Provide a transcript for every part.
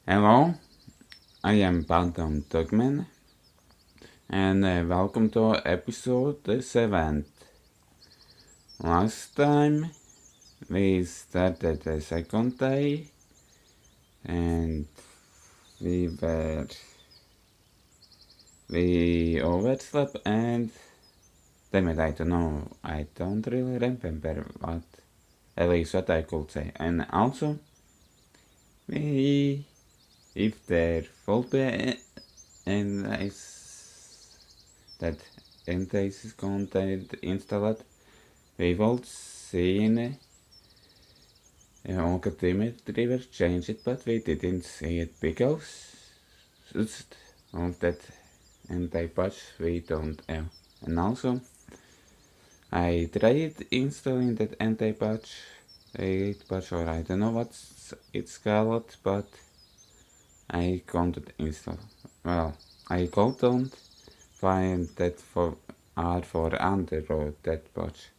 Hello, I am PhantomDogman, and welcome to episode 7. Last time we started the second day, and we overslept, and damn it, I don't know, I don't really remember at least what I could say, and also, if there will be and that entails content installed, we will see in algorithm will change it, but we didn't see it because of that anti-patch we don't have. And also, I tried installing that anti-patch, or I don't know what it's called, but I can't install. Well, I couldn't find that for Android that patch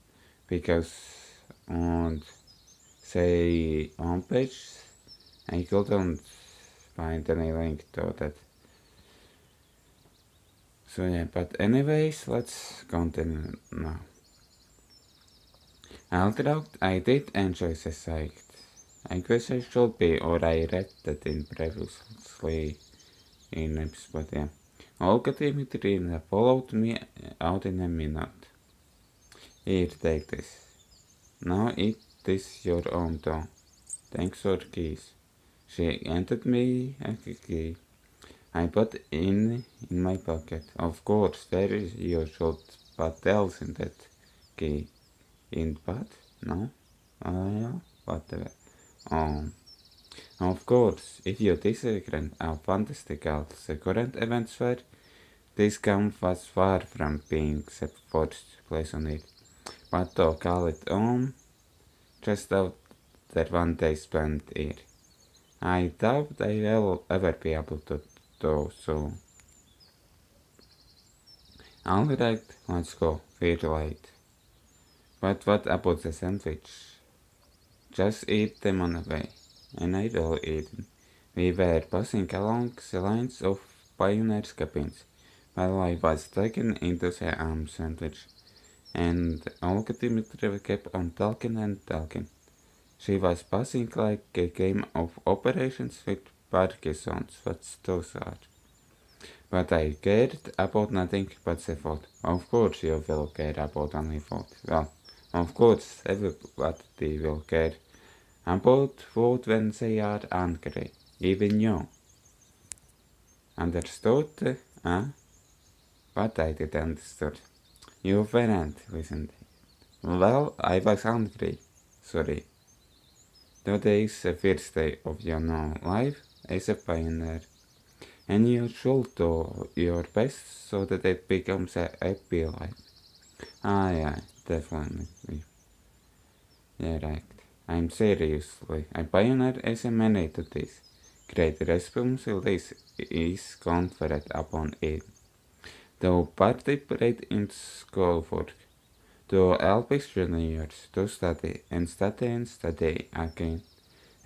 because on say homepage I couldn't find any link to that. So yeah, but anyways, let's continue now. Although I did enjoy the site, I guess I should be, or I read that in previously in episode, yeah. Olga Dimitri followed me out in a minute. Here, take this. Now it is your own door. Thanks for keys. She handed me a key. I put in my pocket. Of course, there is you should put else in that key. In but? No? Yeah, whatever. Of course, if you disagree how fantastical the current events were, this camp was far from being the first place on it. But to call it home, just out there one day spent here. I doubt I will ever be able to do so. Alright, let's go. Feel late. But what about the sandwich? Just eat them on the way, and I will eat them. We were passing along the lines of pioneers' cabins, while I was taken into the arm sandwich, and Olga Dimitrieva kept on talking and talking. She was passing like a game of operations with Parkinson's, what's too sad. But I cared about nothing but the food. Of course you will care about only food. Well, of course everybody will care about food when they are hungry. Even you. Understood? Huh? What I did understood. You weren't, listened. Well, I was hungry. Sorry. Today is the first day of your new life as a pioneer, and you should do your best so that it becomes a happy life. Yeah, definitely. Yeah, right. I'm seriously. A pioneer is a many to this. Great responsibility is conferred upon it. To participate in schoolwork, to help juniors to study and study again.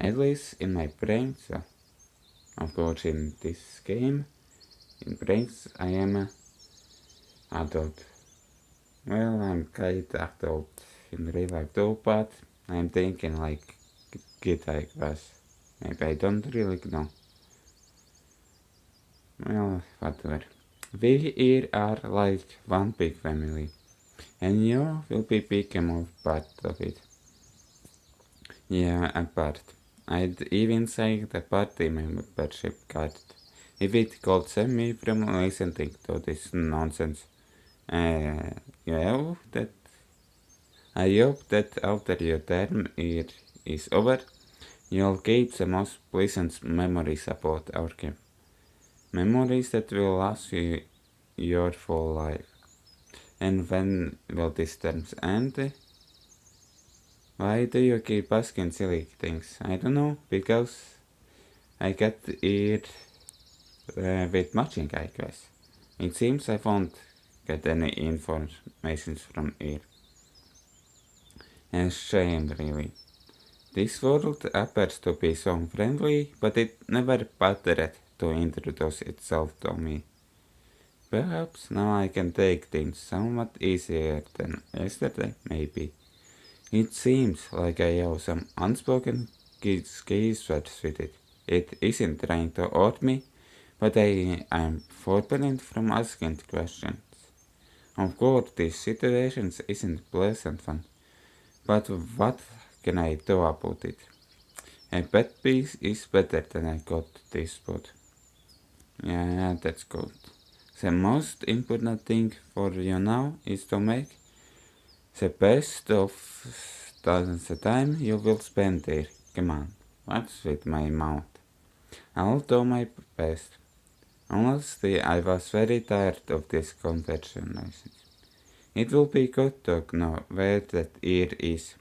At least in my brain, so of course in this game, in brains I am a adult. Well, I'm quite adult in real life too, but I'm thinking like kid I was. Maybe I don't really know. Well, whatever. We here are like one big family, and you will be become part of it. Yeah, a part. I'd even say the party membership card. If it could save me from listening to this nonsense. Yeah, that I hope that after your term here is over, you'll keep the most pleasant memories about our camp. Memories that will last you your full life. And when will this term end? Why do you keep asking silly things? I don't know, because I get it with matching, I guess. It seems I won't get any information from it. A shame, really. This world appears to be so friendly, but it never bothered to introduce itself to me. Perhaps now I can take things somewhat easier than yesterday, maybe. It seems like I have some unspoken keys with it. It isn't trying to hurt me, but I am forbidden from asking questions. Of course, these situations isn't pleasant fun, but what can I do about it? A pet piece is better than I got this spot. Yeah, that's good. The most important thing for you now is to make the best of the time you will spend there. Come on, what's with my mouth? I'll do my best. Honestly, I was very tired of this conversation. It will be good to know where that ear is.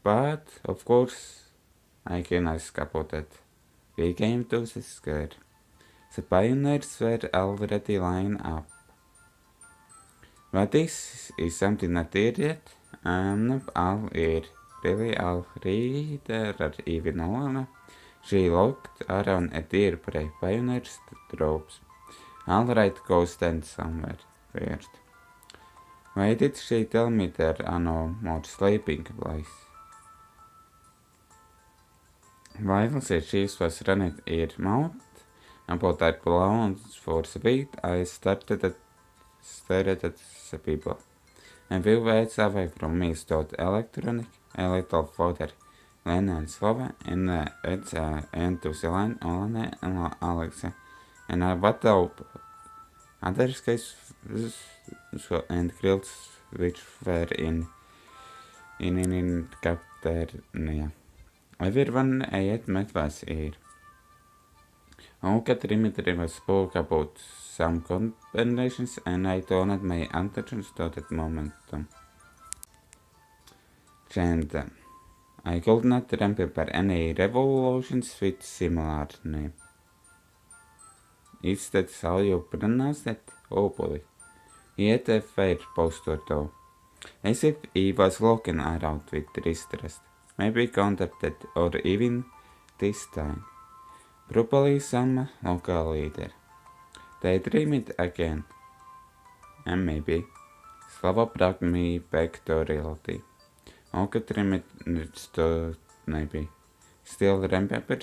But, of course, I can ask about that. We came to the square. The pioneers were already lined up. But this is something not there yet. I'm not all ear. Really, I'll read or even Alana. She looked around at the pioneers' tropes. Alright, go stand somewhere first. Why did she tell me there are no more sleeping places? While the chief was running her mouth about her plans for the week, I stared at the people. A few ways away from me stood electronic, a little further. Lena and Slova, and it's into the line, Olane and Alexa. And I what up? Other case and grills which were in cafeteria. Everyone I had met was here. Olga Dimitrieva spoke about some combinations and I turned my attention to that momentum. And I could not remember any revolutions with similar name. Is that how you pronounce it? Oh boy. He had a fair posture though, as if he was walking around with distress, maybe contacted or even this time. Probably some local leader. They dreamed again. And maybe Slava brought me back to reality. Olga dreamed to maybe. Still remember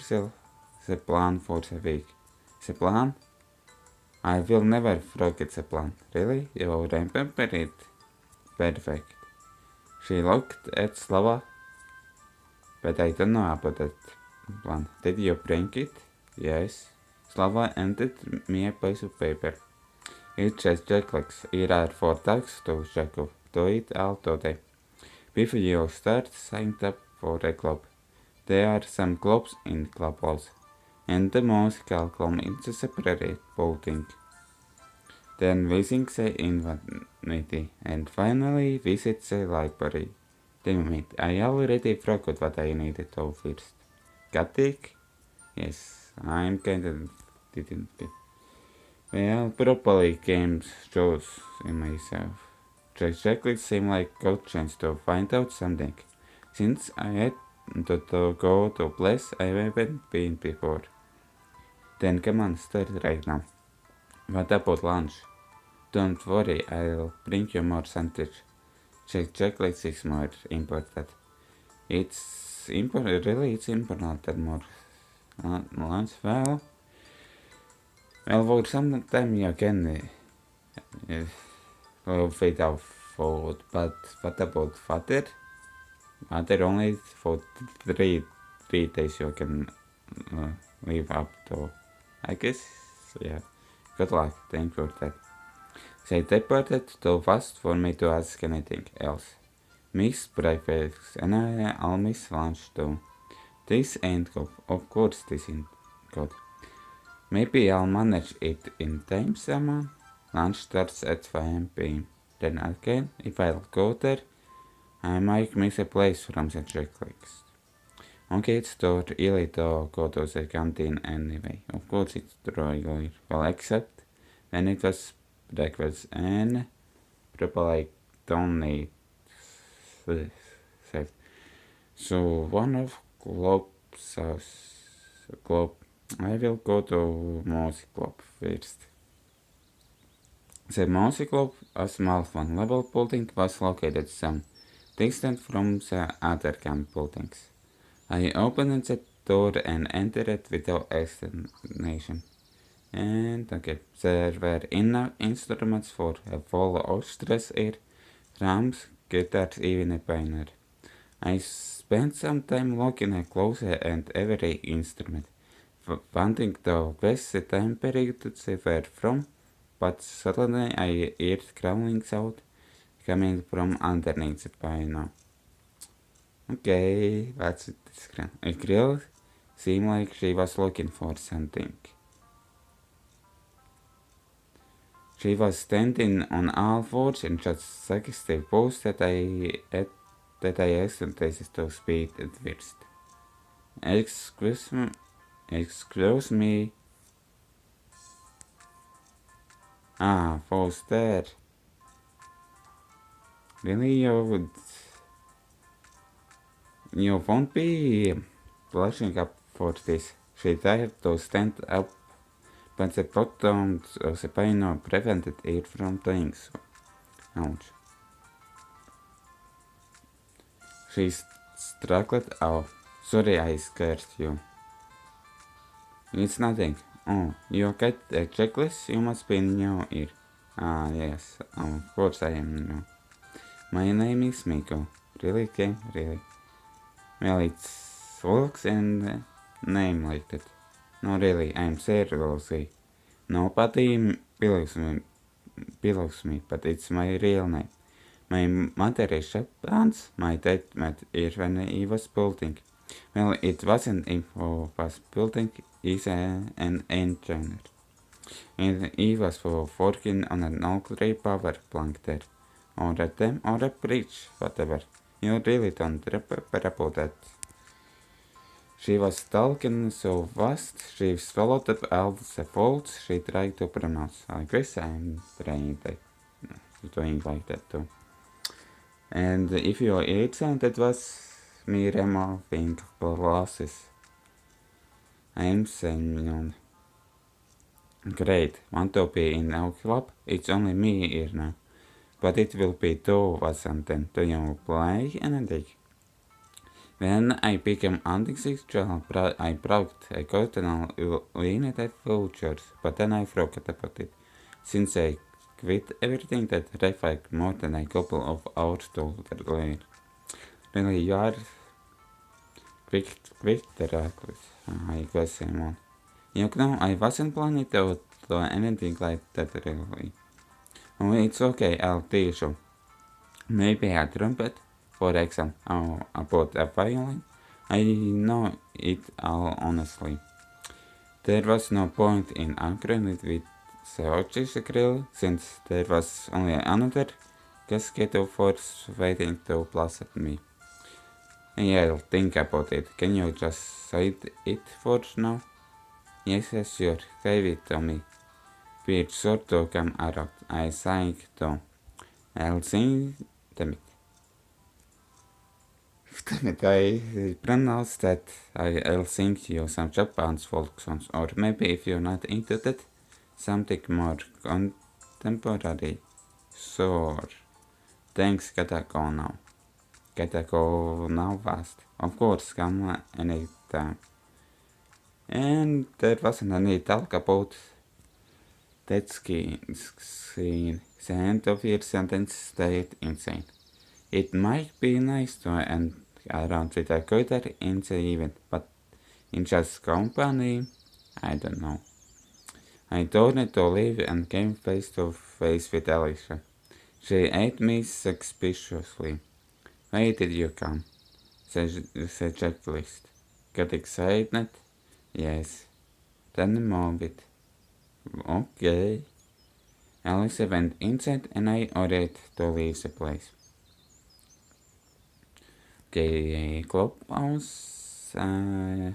the plan for the week. The plan? I will never forget the plan. Really? You remember it? Perfect. She looked at Slava, but I don't know about that plan. Did you bring it? Yes. Slava handed me a piece of paper. It says checklists. Here are 4 tasks to check off. Do it all today. Before you start, sign up for a club. There are some clubs in clubhouse, and the musical club in the separate building. Then visit the infinity, and finally visit the library. Damn it, I already forgot what I needed to first. Got it? Yes, I'm kinda didn't. Well, probably games shows in myself. The checklist seemed like a good chance to find out something, since I had to go to a place I haven't been before. Then come on, start right now. What about lunch? Don't worry, I'll bring you more sandwich. Checklist is more important. It's important, really, it's important that more lunch. Well, for some time you can feed off food, but what about water? Water only for three days you can live up to. I guess, yeah. Good luck, thank you for that. They departed too fast for me to ask anything else. Miss breakfast and I'll miss lunch too. This ain't good. Of course this ain't good. Maybe I'll manage it in time somehow. Lunch starts at 5 p.m. Then again, if I'll go there, I might miss a place from the checklist. Okay, it's too early to go to the canteen anyway. Of course it's too early. Well, except when it was breakfast and probably don't need safe. So 1 globe sauce. Globe. I will go to Mossy Globe first. The Mossy Globe, a small one-level building, was located some distance from the other camp buildings. I opened the door and entered without explanation. And okay, there were enough instruments for a full orchestra, drums, guitars, even a piano. I spent some time looking closer at every instrument, wanting to guess the time period they were from, but suddenly I heard crawling sound coming from underneath the piano. Okay, what's this? A girl seemed like she was looking for something. She was standing on all fours in just such a pose that I hesitated to speak at first. Excuse me. Ah, Foster. Really, you won't be blushing up for this. She tried to stand up, but the bottom of the piano prevented her from doing so. Ouch. She struggled out. Sorry I scared you. It's nothing. Oh, you get a checklist? You must be new here. Ah, yes, of course I am new. My name is Miko. Really, Kim? Really? Well, it's looks and name like that. No, really, I'm seriously. Nobody believes me, but it's my real name. My mother is Japanese. My dad met here when he was building. Well, it wasn't him who was building, he's an engineer. And he was working on a nuclear power plant there. Or a dam or a bridge, whatever. You really don't remember about that. She was talking so fast, she swallowed up all the words she tried to pronounce. I guess I'm doing like that too. And if you ate some, that was me removing glasses. I'm saying, great, want to be in our club? It's only me here now. But it will be two or something. Do you play anything? When I became antisexual, I brought a cardinal limited futures, but then I forgot about it. Since I quit everything that reflected more than a couple of hours later. Really, you are quick I guess Simon. You know, I wasn't planning to do anything like that really. Oh, it's okay, I'll teach you. Maybe a trumpet, for example, or about a violin. I know it all honestly. There was no point in arguing with the orchestra grill, since there was only another casket of force waiting to blast at me. I'll think about it. Can you just say it for now? Yes, sure. Give it to me. Be sure to come around. I think to. I'll sing them. I pronounce that I'll sing you some Japanese folk songs, or maybe if you're not into that, something more contemporary. Sure. Thanks, gotta go now. Gotta go now fast. Of course, come anytime. And there wasn't any talk about that scene. The end of your sentence stayed insane. It might be nice to end around with a guitar in the event, but in just company, I don't know. I turned to leave and came face to face with Alicia. She eyed me suspiciously. Why did you come? The checklist. Got excited? Yes. Then move it. Okay. Alicia went inside and I ordered to leave the place. Okay, clubhouse. I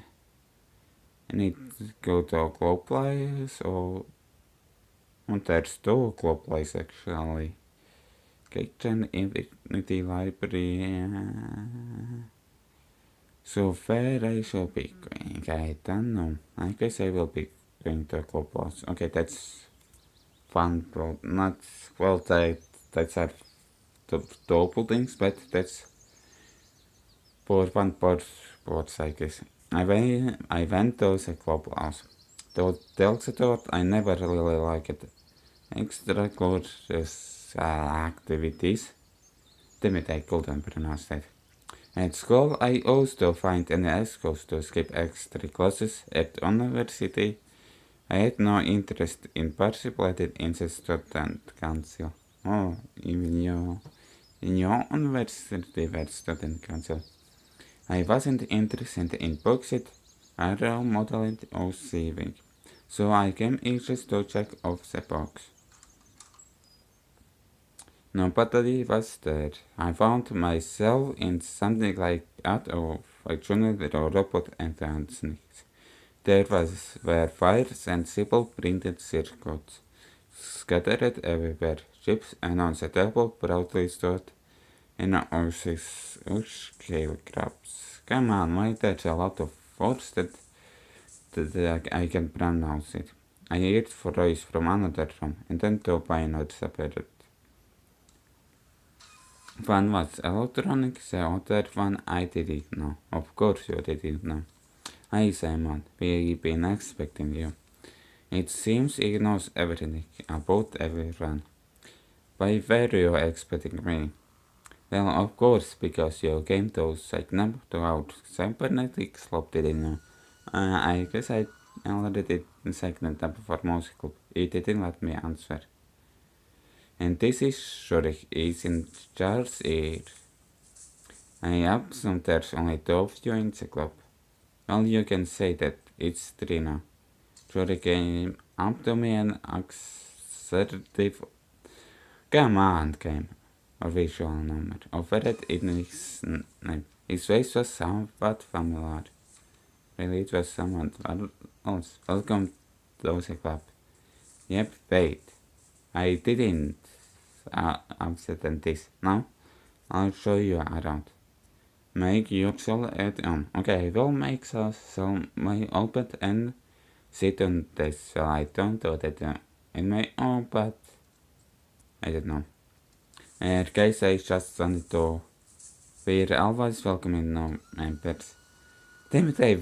need to go to a club place or there's two club places actually. Kitchen, Infinity Library. So where I shall be going, I don't know. I guess I will be going to a clubhouse. Okay, that's fun, but not, well, that's are the double things, but that's for one part, I guess. I went to the clubhouse. The thought I never really liked extracurricular activities. Damn it, I couldn't pronounce that. At school, I also find any excuse to skip extra classes. At university, I had no interest in participating in the student council. Oh, even in your university were student council. I wasn't interested in boxing, role modeling or saving, so I came eager to check off the box. Nobody was there. I found myself in something like out of a journal or robot enhancements. There were fires and simple printed circuits scattered everywhere. Chips and on the table proudly stood in scale crabs. Come on, mate, that's a lot of words that I can pronounce it. I heard voice from another room, and then two pioneers appeared. One was electronic, the other one I didn't know. Of course you didn't know. Hi Simon, we've been expecting you. It seems he knows everything about everyone. Why were you expecting me? Well, of course, because you came to Signum to our cybernetic club, didn't you? I guess I already did Signum for most club. He didn't let me answer. And this is Zurich is in charge here. I assume there's only two of you in the club. Well, you can say that it's three now. Zurich came up to me and assertive. Come on, came a visual number. Offered in his name. His face was somewhat familiar. Really, it was someone else. Welcome to the club. Yep, wait. I didn't upset this. Now, I'll show you around. Make yourself at home. Okay, I will make so my open and sit on this so I don't do that in my own, but I don't know. In case I just wanted to be always welcoming no members. Damn it, I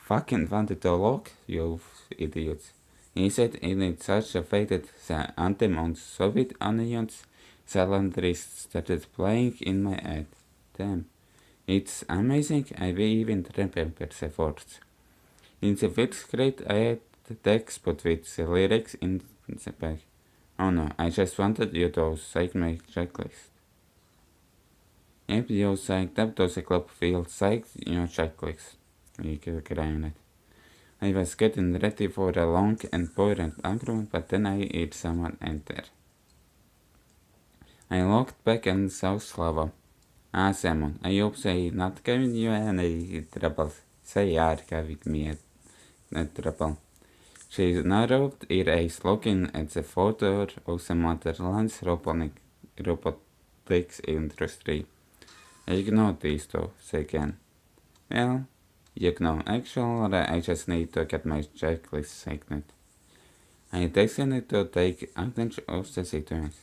fucking wanted to look, you idiots. He said in such a faded the anthem on Soviet onions, Salandris started playing in my head. Damn. It's amazing, I even remember the words. In the 5th grade, I had the textbook with the lyrics in the back. Oh no, I just wanted you to cite my checklist. If you signed up to the club, we'll cite your checklist. You could grind it. I was getting ready for a long and boring argument, but then I heard someone enter. I looked back and saw Slava. Ah, Simon, I hope they not giving you any trouble. They are giving me a trouble. She narrowed her eyes looking at the photo of the motherland's robotics industry. Ignore these two, they can. Well, you know, actually, I just need to get my checklist signed. I decided to take advantage of the situation.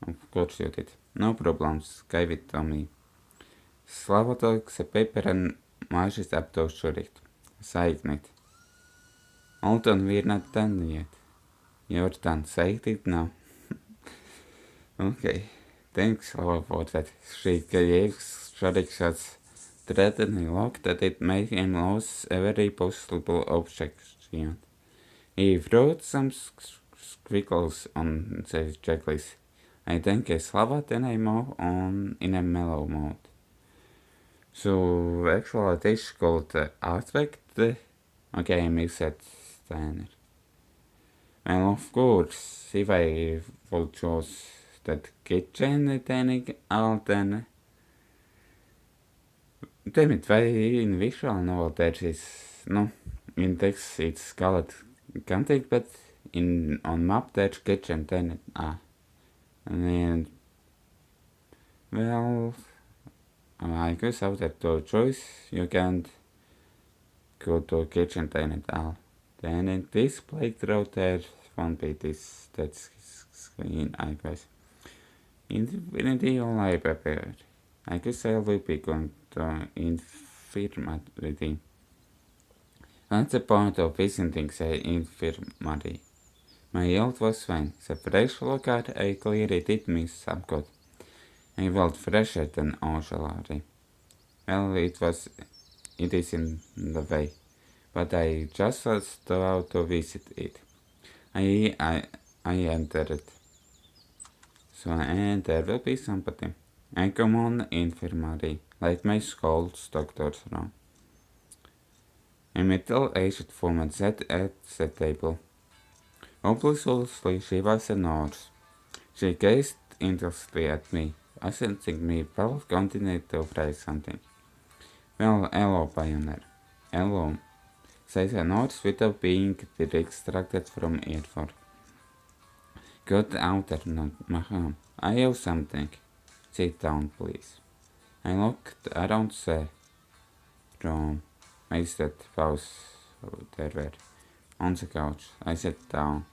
Of course you did. No problems, give it to me. Slava took the paper and marched it up to Zurich. Signed it. Hold on, we're not done yet. You're done, say it now. Okay, thanks Slava for that. She gave Zurich such threatening look that it made him lose every possible objection. He wrote some squiggles on the checklist. I thank Slava, then I move on in a mellow mode. So actually this is called aspect. Okay, I missed that Steiner. Well, of course, if I would choose that kitchen thing, then damn it, why in visual novel there is no in text it's called contact, but in on map there's kitchen then and well I guess after the choice, you can go to kitchen and it all. Then in this playthrough there won't be this that screen, I guess. Infinity all I prepared. I guess I will be going to infirmary. That's the point of visiting the infirmary. My health was fine. The fresh look at I clearly did miss some good. I felt fresher than usually. Well, it is in the way, but I just was about to visit it. I entered, and there will be somebody. I come on infirmary, like my school's doctor's room. A middle-aged woman sat at the table. Obviously, she was a nurse. She gazed intensely at me, asking me will continue to pray something. Well, hello, pioneer. Hello, said the nurse without being distracted from effort. Good afternoon, madam. I have something. Sit down, please. I looked around the room. I said, pause. There were on the couch. I sat down.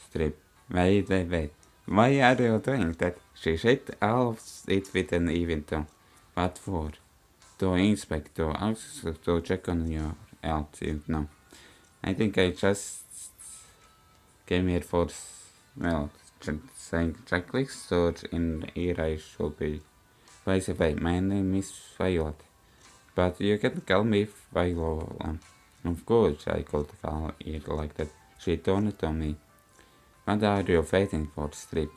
Strip. Wait. Why are you doing that? She said all of it with an even tone. What for? To inspect, to check on your health, you know. I think I just came here for, well, saying checklist, or in here I should be. By the way, my name is Violet, but you can call me Viola. Of course, I could call it like that. She turned to me. What are you waiting for, Strip?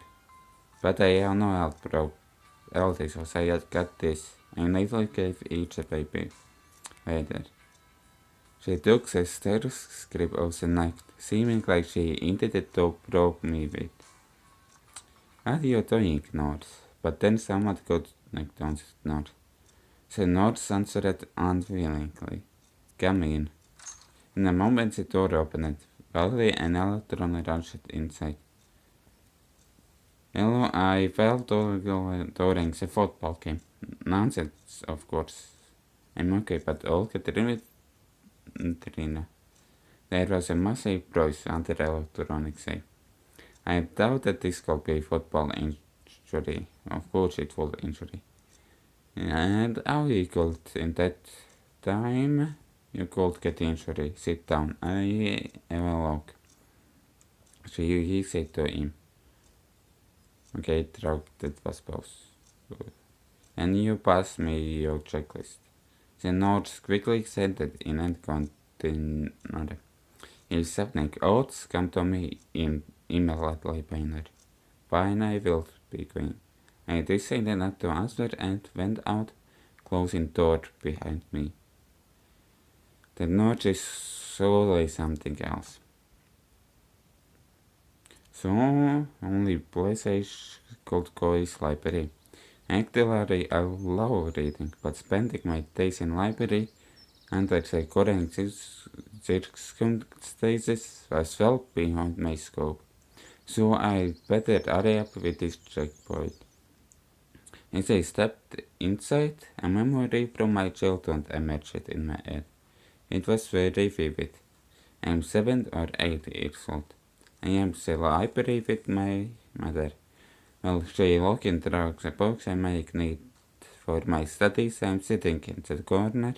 But I have no help, bro. Elsie, so I got this. I neatly gave each a baby. Waiter. She took the stethoscope of the knife, seeming like she intended to probe me with. What are you doing, nurse? But then someone got knocked on the nurse. The nurse answered unwillingly. Come in. In a moment the door opened. Valerie and Electron rushed inside. Hello, I fell during the football game. Nonsense, of course. I'm okay, but all Katrina. There was a massive voice under electronic say. I doubt that this could be football injury. Of course it was injury. And how you could in that time you could get injury. Sit down. I have a look. He said to him. Okay, that was both. And you pass me your checklist. The nurse quickly sent it in and continued. If something else come to me immediately, Painter. Fine, I will be going. I decided not to answer and went out, closing door behind me. The nurse is surely something else. So, only place I could go is library. Actually, I love reading, but spending my days in library under the current circumstances was well beyond my scope. So I better hurry up with this checkpoint. As I stepped inside, a memory from my childhood emerged in my head. It was very vivid. I am 7 or 8 years old. I am the library with my mother. While she looking through the books I make need for my studies, I am sitting in the corner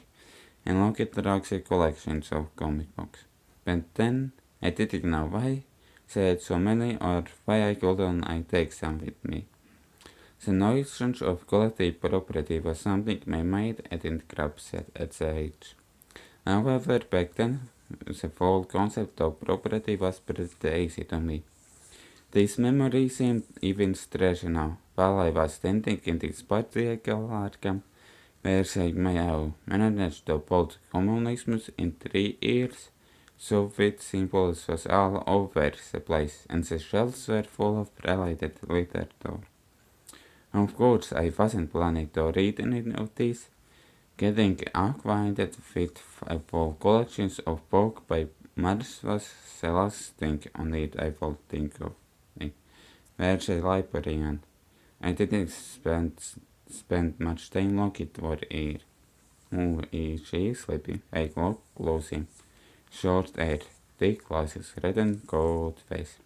and looking through the collections of comic books. But then I didn't know why they had so many or why I couldn't I take some with me. The notion of quality property was something my mind hadn't grasped at the age. However, back then, the whole concept of property was pretty easy to me. This memory seemed even stranger now, while I was standing in this particular camp, where they may have managed to build communism in 3 years. Soviet symbols was all over the place, and the shelves were full of related literature. Of course, I wasn't planning to read any of these. Getting acquainted with a full collections of books by mothers was the last thing on it I would think of. Where's the librarian? I didn't spend spend much time looking toward her. Oh, is she sleeping? I look closely. Short hair, thick glasses, red and gold face.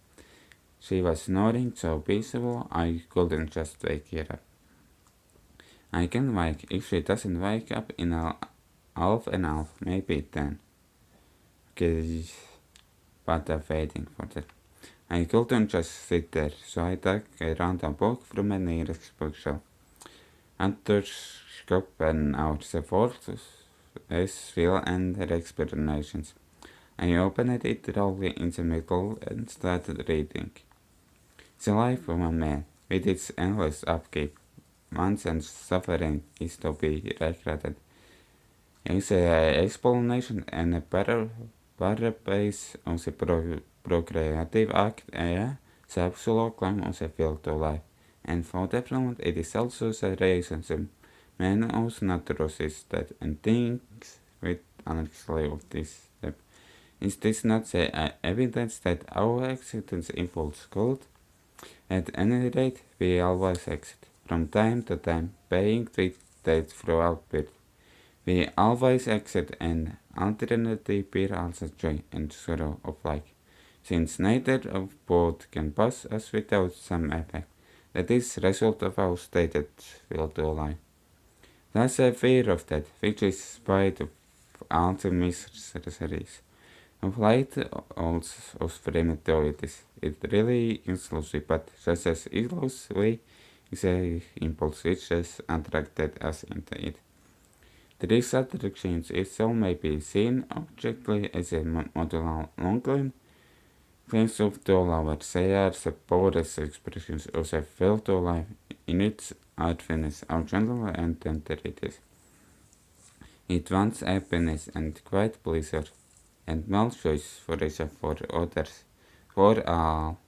She was snoring so peaceful I couldn't just wake her up. I can wake if she doesn't wake up in half an hour, maybe 10. Okay, but I'm waiting for that. I couldn't just sit there, so I took a random book from a nearest bookshelf. After scoping out the forces, real and her explanations, I opened it roughly in the middle and started reading. The life of a man, with its endless upkeep, wants and suffering, is to be regretted. Is an explanation and a paraphrase of the procreative act, the absolute claim of the will to life. And for development, it is also the reason the man of nature that and thinks with honestly of this step. Is this not the evidence that our existence impulse could? At any rate, we always exit, from time to time, paying treated throughout birth. We always exit an alternative bear also joy and sorrow of life, since neither of both can pass us without some effect. That is the result of our stated will to life. Thus a fear of death, which is spite of all the miseries of light of premeditations. It really elusive, but just as elusively is a impulse which has attracted us into it. These attractions itself may be seen objectively as a modular long-term claims of the lover. They are the poorest expressions of the will to life in its artfulness, our gentle and tenderities. It wants happiness and quiet pleasure, and more choice for itself for others, for all.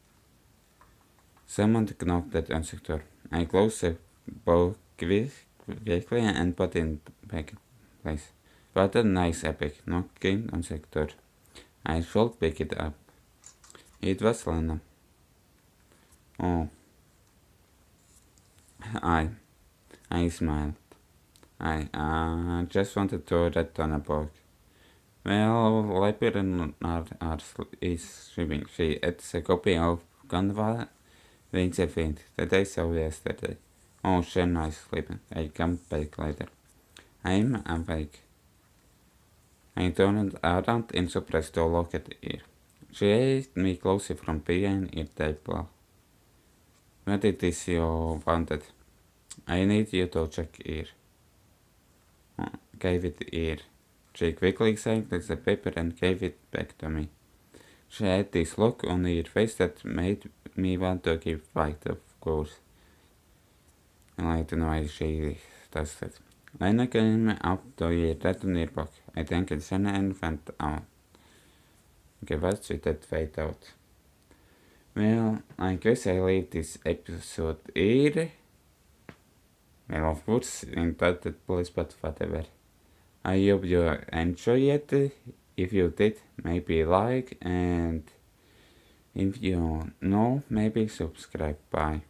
Someone knocked at the door. I closed the book quickly and put it back in place. What a nice epic knocking on the door. I should pick it up. It was Lena. Oh. I smiled. I just wanted to return a book. Well, librarian is sleeping. She ate a copy of Gunva with the wind that I saw yesterday. Oh, she's nice sleeping. I come back later. I'm awake. I turned around and surprised to look at her. She asked me closely from behind her table. What it is you wanted? I need you to check here. Gave it here. She quickly signed the paper and gave it back to me. She had this look on her face that made me want to keep quiet, of course. And I don't know why she does that. Lena came up to her read her book. I thanked Shanna and went out. Okay, what's with that fade out? Well, I guess I leave this episode here. Well, of course, in that place, but whatever. I hope you enjoyed it. If you did, maybe like, and if you know, maybe subscribe. Bye.